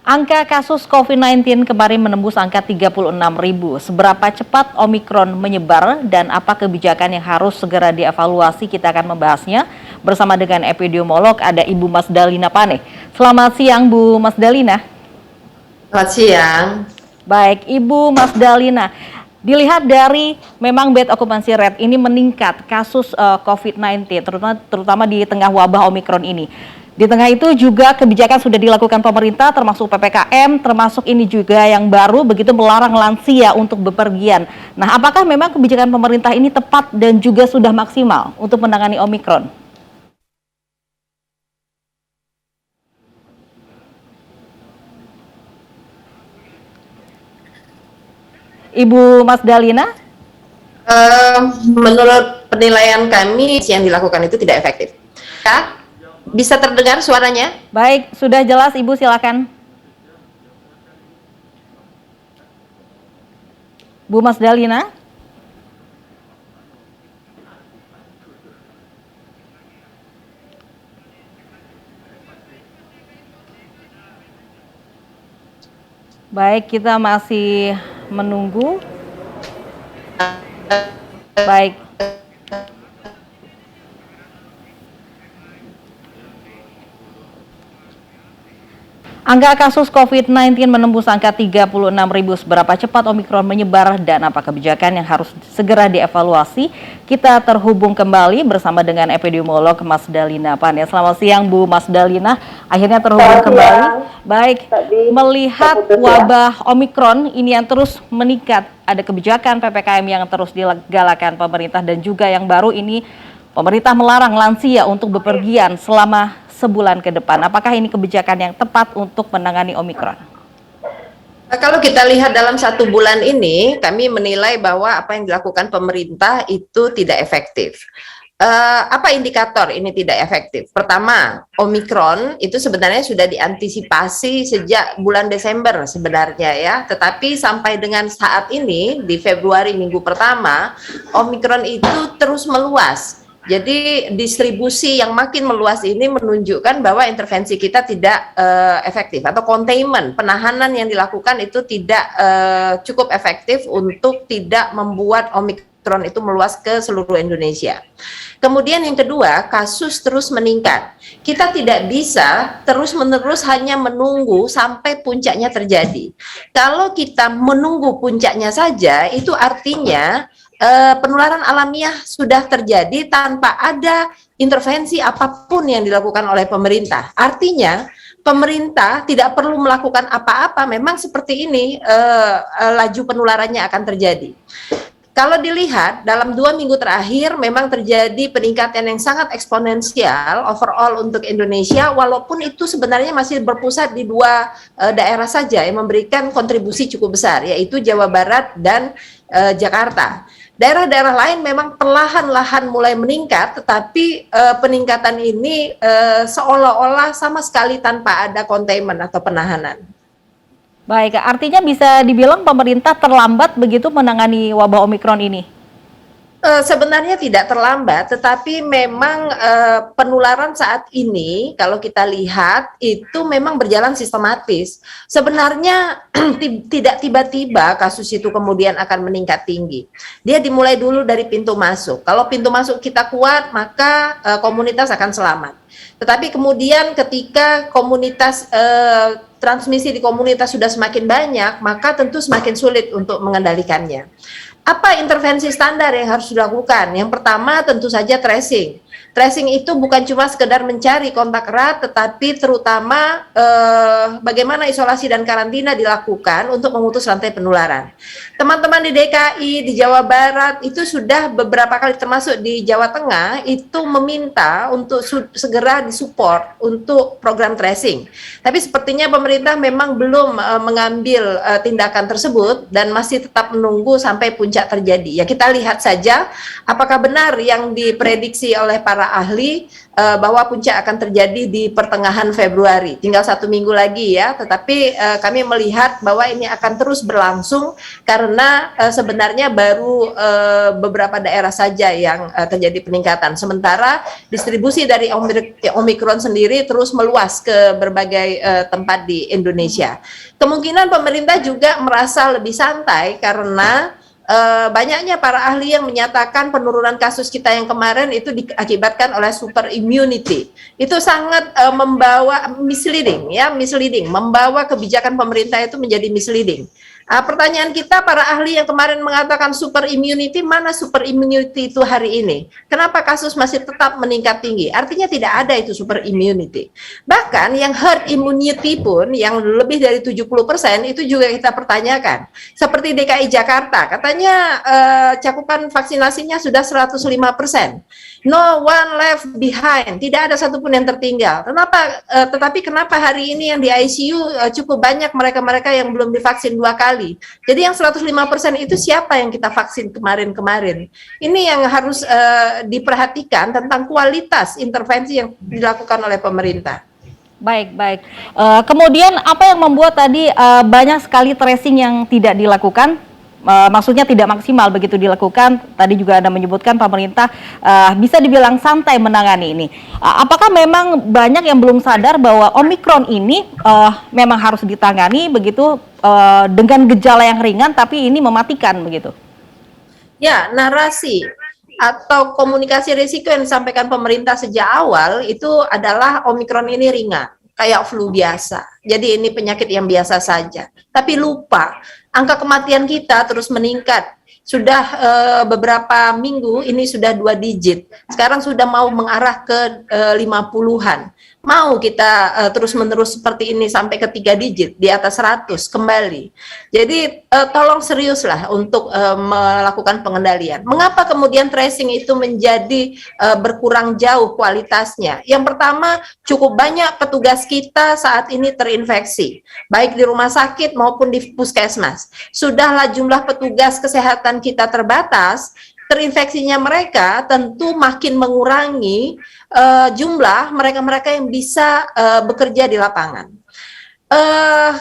Angka kasus COVID-19 kemarin menembus angka 36.000. Seberapa cepat Omikron menyebar dan apa kebijakan yang harus segera dievaluasi? Kita akan membahasnya bersama dengan epidemiolog, ada Ibu Mas Dalina Pane. Selamat siang Bu Mas Dalina. Selamat siang. Baik, Ibu Mas Dalina. Dilihat dari memang bed occupancy rate ini meningkat kasus COVID-19, terutama di tengah wabah Omikron ini. Di tengah itu juga kebijakan sudah dilakukan pemerintah termasuk PPKM, termasuk ini juga yang baru begitu melarang lansia untuk bepergian. Nah, apakah memang kebijakan pemerintah ini tepat dan juga sudah maksimal untuk menangani Omikron? Ibu Mas Dalina? Menurut penilaian kami yang dilakukan itu tidak efektif. Ya, bisa terdengar suaranya? Baik, sudah jelas Ibu, silakan. Bu Mas Dalina? Baik, kita masih menunggu. Baik. Angka kasus COVID-19 menembus angka 36.000. Seberapa cepat Omikron menyebar dan apa kebijakan yang harus segera dievaluasi? Kita terhubung kembali bersama dengan epidemiolog Mas Dalina Pane. Selamat siang Bu Mas Dalina. Akhirnya terhubung kembali. Baik, melihat wabah Omikron ini yang terus meningkat, ada kebijakan PPKM yang terus digalakan pemerintah dan juga yang baru ini pemerintah melarang lansia untuk bepergian selama sebulan ke depan. Apakah ini kebijakan yang tepat untuk menangani Omikron? Kalau kita lihat dalam 1 bulan ini, kami menilai bahwa apa yang dilakukan pemerintah itu tidak efektif. Apa indikator ini tidak efektif? Pertama, Omikron itu sebenarnya sudah diantisipasi sejak bulan Desember sebenarnya ya, tetapi sampai dengan saat ini di Februari minggu pertama, Omikron itu terus meluas. Jadi distribusi yang makin meluas ini menunjukkan bahwa intervensi kita tidak efektif atau containment, penahanan yang dilakukan itu tidak cukup efektif untuk tidak membuat Omikron itu meluas ke seluruh Indonesia. Kemudian yang kedua, kasus terus meningkat. Kita tidak bisa terus-menerus hanya menunggu sampai puncaknya terjadi. Kalau kita menunggu puncaknya saja, itu artinya penularan alamiah sudah terjadi tanpa ada intervensi apapun yang dilakukan oleh pemerintah. Artinya pemerintah tidak perlu melakukan apa-apa, memang seperti ini laju penularannya akan terjadi. Kalau dilihat dalam 2 minggu terakhir memang terjadi peningkatan yang sangat eksponensial overall untuk Indonesia, walaupun itu sebenarnya masih berpusat di 2 daerah saja yang memberikan kontribusi cukup besar, yaitu Jawa Barat dan Jakarta. Daerah-daerah lain memang perlahan-lahan mulai meningkat, tetapi peningkatan ini seolah-olah sama sekali tanpa ada containment atau penahanan. Baik, artinya bisa dibilang pemerintah terlambat begitu menangani wabah Omikron ini? Sebenarnya tidak terlambat, tetapi memang penularan saat ini kalau kita lihat itu memang berjalan sistematis. Sebenarnya tidak tiba-tiba kasus itu kemudian akan meningkat tinggi. Dia dimulai dulu dari pintu masuk. Kalau pintu masuk kita kuat, maka komunitas akan selamat. Tetapi kemudian ketika komunitas transmisi di komunitas sudah semakin banyak, maka tentu semakin sulit untuk mengendalikannya. Apa intervensi standar yang harus dilakukan? Yang pertama tentu saja tracing. Tracing itu bukan cuma sekedar mencari kontak erat, tetapi terutama bagaimana isolasi dan karantina dilakukan untuk memutus rantai penularan. Teman-teman di DKI, di Jawa Barat, itu sudah beberapa kali termasuk di Jawa Tengah, itu meminta untuk segera disupport untuk program tracing. Tapi sepertinya pemerintah memang belum mengambil tindakan tersebut dan masih tetap menunggu sampai puncak terjadi. Ya kita lihat saja apakah benar yang diprediksi oleh oleh para ahli bahwa puncak akan terjadi di pertengahan Februari. Tinggal 1 minggu lagi ya, tetapi kami melihat bahwa ini akan terus berlangsung karena sebenarnya baru beberapa daerah saja yang terjadi peningkatan. Sementara distribusi dari Omikron sendiri terus meluas ke berbagai tempat di Indonesia. Kemungkinan pemerintah juga merasa lebih santai karena banyaknya para ahli yang menyatakan penurunan kasus kita yang kemarin itu diakibatkan oleh super immunity. Itu sangat membawa misleading, membawa kebijakan pemerintah itu menjadi misleading. Pertanyaan kita, para ahli yang kemarin mengatakan super immunity, mana super immunity itu hari ini? Kenapa kasus masih tetap meningkat tinggi? Artinya tidak ada itu super immunity. Bahkan yang herd immunity pun yang lebih dari 70% itu juga kita pertanyakan. Seperti DKI Jakarta, katanya cakupan vaksinasinya sudah 105%. No one left behind, tidak ada satupun yang tertinggal. Tetapi kenapa hari ini yang di ICU cukup banyak mereka-mereka yang belum divaksin 2 kali? Jadi yang 105% itu siapa yang kita vaksin kemarin-kemarin? Ini yang harus diperhatikan tentang kualitas intervensi yang dilakukan oleh pemerintah. Baik. Kemudian apa yang membuat tadi banyak sekali tracing yang tidak dilakukan? Maksudnya tidak maksimal begitu dilakukan. Tadi juga Anda menyebutkan pemerintah bisa dibilang santai menangani ini. Apakah memang banyak yang belum sadar bahwa Omikron ini memang harus ditangani begitu dengan gejala yang ringan tapi ini mematikan begitu? Ya, narasi atau komunikasi risiko yang disampaikan pemerintah sejak awal itu adalah Omikron ini ringan, kayak flu biasa. Jadi ini penyakit yang biasa saja. Tapi lupa, angka kematian kita terus meningkat. Sudah beberapa minggu ini sudah 2 digit. Sekarang sudah mau mengarah ke 50-an. Mau kita terus-menerus seperti ini sampai ke 3 digit, di atas 100 kembali. Jadi tolong seriuslah untuk melakukan pengendalian. Mengapa kemudian tracing itu menjadi berkurang jauh kualitasnya? Yang pertama, cukup banyak petugas kita saat ini terinfeksi, baik di rumah sakit maupun di puskesmas. Sudahlah jumlah petugas kesehatan kita terbatas, terinfeksinya mereka tentu makin mengurangi jumlah mereka-mereka yang bisa bekerja di lapangan.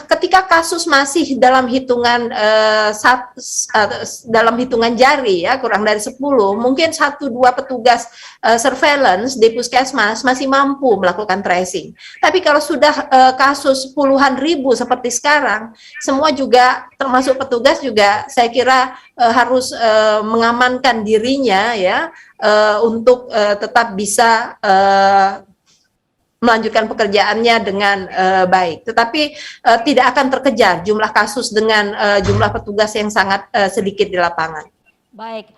Ketika kasus masih dalam hitungan jari ya, kurang dari 10, mungkin 1-2 petugas surveillance di puskesmas masih mampu melakukan tracing. Tapi kalau sudah kasus puluhan ribu seperti sekarang, semua juga termasuk petugas juga saya kira harus mengamankan dirinya ya untuk tetap bisa melanjutkan pekerjaannya dengan baik, tetapi tidak akan terkejar jumlah kasus dengan jumlah petugas yang sangat sedikit di lapangan. Baik,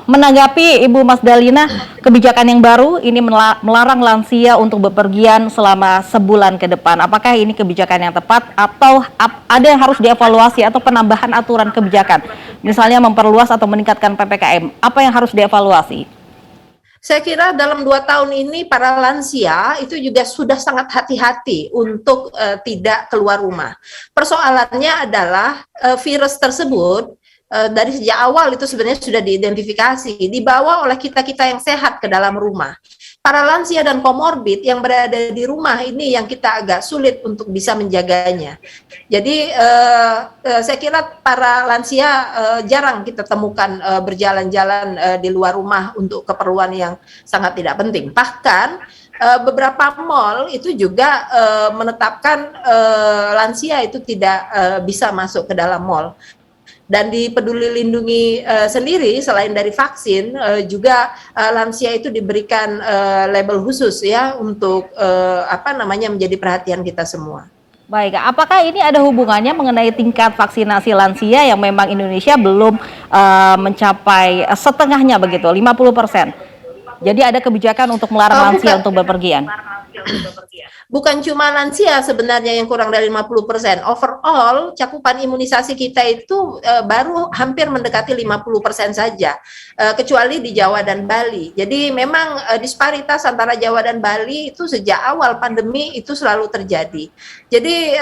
menanggapi Ibu Mas Dalina, kebijakan yang baru ini melarang lansia untuk bepergian selama sebulan ke depan. Apakah ini kebijakan yang tepat atau ada yang harus dievaluasi atau penambahan aturan kebijakan, misalnya memperluas atau meningkatkan PPKM? Apa yang harus dievaluasi? Saya kira dalam 2 tahun ini para lansia itu juga sudah sangat hati-hati untuk tidak keluar rumah. Persoalannya adalah virus tersebut dari sejak awal itu sebenarnya sudah diidentifikasi, dibawa oleh kita-kita yang sehat ke dalam rumah. Para lansia dan komorbid yang berada di rumah ini yang kita agak sulit untuk bisa menjaganya. Jadi saya kira para lansia jarang kita temukan berjalan-jalan di luar rumah untuk keperluan yang sangat tidak penting. Bahkan beberapa mal itu juga menetapkan lansia itu tidak bisa masuk ke dalam mal. Dan di Peduli Lindungi sendiri selain dari vaksin juga lansia itu diberikan label khusus ya untuk menjadi perhatian kita semua. Baik, apakah ini ada hubungannya mengenai tingkat vaksinasi lansia yang memang Indonesia belum mencapai setengahnya begitu, 50%? Jadi ada kebijakan untuk melarang lansia untuk bepergian? Bukan cuma lansia sebenarnya yang kurang dari 50%. Overall, cakupan imunisasi kita itu baru hampir mendekati 50% saja, kecuali di Jawa dan Bali. Jadi memang disparitas antara Jawa dan Bali itu sejak awal pandemi itu selalu terjadi. Jadi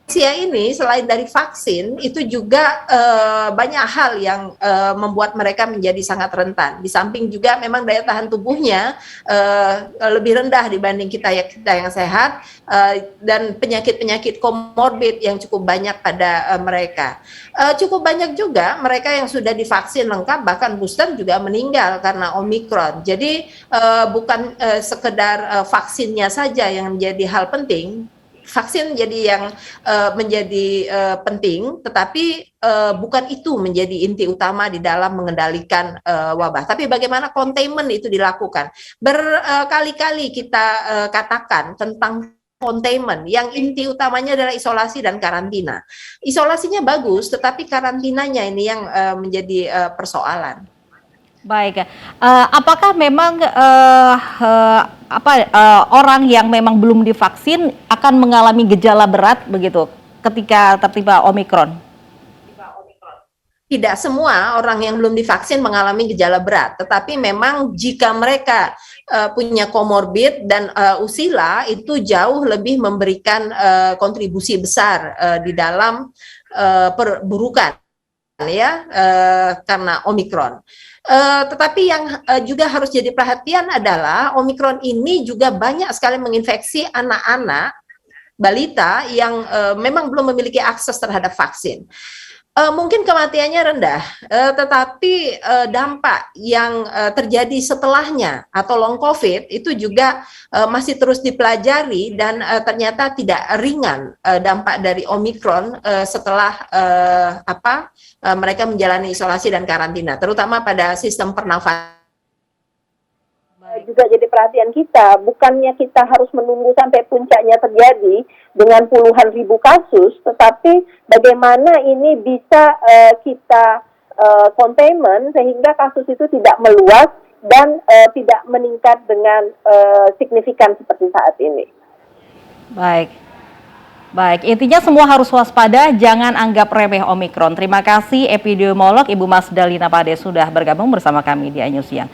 Lansia ini selain dari vaksin itu juga banyak hal yang membuat mereka menjadi sangat rentan. Di samping juga memang daya tahan tubuhnya lebih rendah dibanding kita yang sehat, dan penyakit-penyakit komorbid yang cukup banyak pada mereka. Cukup banyak juga mereka yang sudah divaksin lengkap bahkan booster juga meninggal karena Omikron. Jadi bukan sekedar vaksinnya saja yang menjadi hal penting. Vaksin jadi yang menjadi penting, tetapi bukan itu menjadi inti utama di dalam mengendalikan wabah. Tapi bagaimana containment itu dilakukan. Berkali-kali kita katakan tentang containment, yang inti utamanya adalah isolasi dan karantina. Isolasinya bagus, tetapi karantinanya ini yang menjadi persoalan. Baik, apakah memang orang yang memang belum divaksin akan mengalami gejala berat begitu ketika tertimpa Omikron? Tidak semua orang yang belum divaksin mengalami gejala berat, tetapi memang jika mereka punya komorbid dan usila itu jauh lebih memberikan kontribusi besar di dalam perburukan ya karena Omikron. Tetapi yang juga harus jadi perhatian adalah Omikron ini juga banyak sekali menginfeksi anak-anak balita yang memang belum memiliki akses terhadap vaksin. Mungkin kematiannya rendah, tetapi dampak yang terjadi setelahnya atau long COVID itu juga masih terus dipelajari dan ternyata tidak ringan dampak dari Omikron setelah mereka menjalani isolasi dan karantina, terutama pada sistem pernafasan. Juga jadi perhatian kita, bukannya kita harus menunggu sampai puncaknya terjadi dengan puluhan ribu kasus, tetapi bagaimana ini bisa kita containment sehingga kasus itu tidak meluas dan tidak meningkat dengan signifikan seperti saat ini. Baik, intinya semua harus waspada, jangan anggap remeh Omikron. Terima kasih epidemiolog Ibu Mas Dalina Pade sudah bergabung bersama kami di iNews Siang.